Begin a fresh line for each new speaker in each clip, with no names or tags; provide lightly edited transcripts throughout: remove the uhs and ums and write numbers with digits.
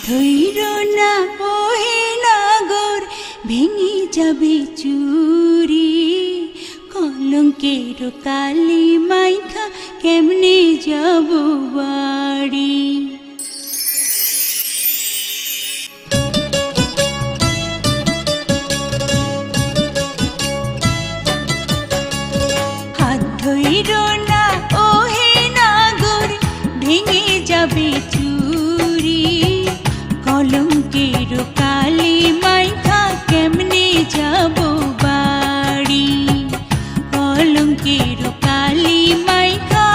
ধৈর না ওহে নাগর, ভেঙে যাবে চুরি। কলঙ্কের কালি মাইখা কেমনে যাব বাড়ি। হাত ধৈর না ওহে নাগর, ভেঙে যাবে চুরি। কলঙ্কের কালি মাইখা কেমনে যাব বাড়ি। কলঙ্কের কালি মাইখা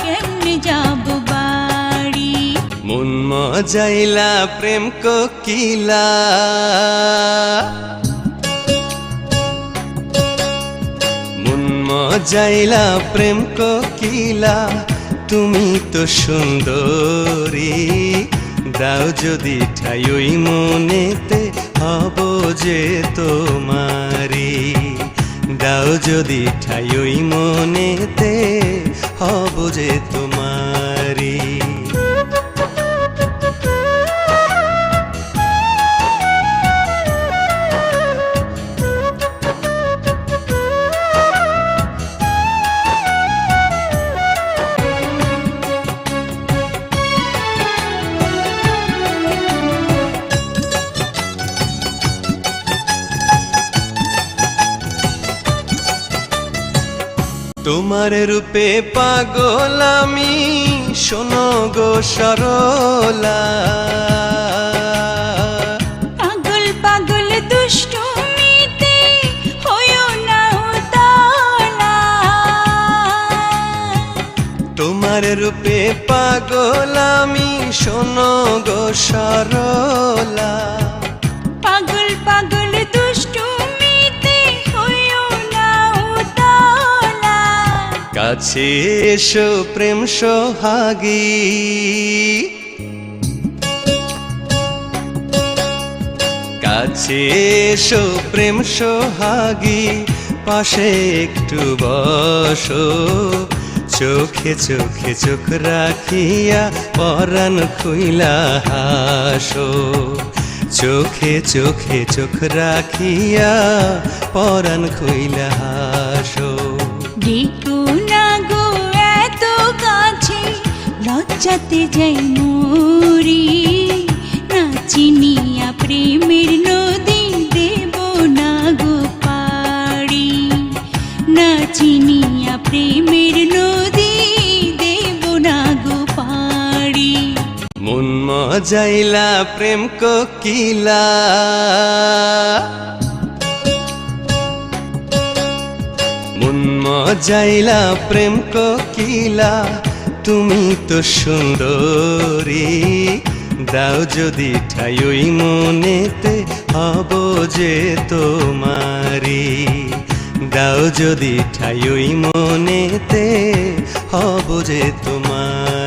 কেমনে যাব বাড়ি।
মন মজাইলা প্রেম কোকিলা, মন মজাইলা প্রেম কোকিলা, তুমি তো সুন্দরী। দাও যদি ঠাই ওই মনেতে, হব যে তোমারি। দাও যদি ঠাই ওই মনেতে, হব যে তোমারি। তোমার রূপে পাগল আমি, শোনো গো সরলা।
পাগল পাগল দুষ্টুমিতে হইও না উতালা।
তোমার রূপে পাগল আমি, শোনো গো সরলা।
পাগল পাগল দুষ্টুমিতে হইও না উতালা।
কাছে এসো প্রেম সোহাগী, কাছে এসো প্রেম সোহাগী, পাশে একটু বসো। চোখে চোখে চোখ রাখিয়া পরাণ খুইলা হাসো। চোখে চোখে চোখ রাখিয়া পরাণ খুইলা হাসো।
দেখো না গো এত কাছে, লজ্জাতে যাই মরি। না চিনিয়া প্রেমের নদী, দেব না গো পাড়ি। না চিনিয়া প্রেমের নদী, দেব না গো পাড়ি।
মন মজাইলা প্রেম কোকিলা, মন মজাইলা প্রেম কোকিলা, তুমি তো সুন্দরী। দাও যদি ঠাই ওই মনেতে, হব যে তোমারি। দাও যদি ঠাই ওই মনেতে, হব যে তোমার।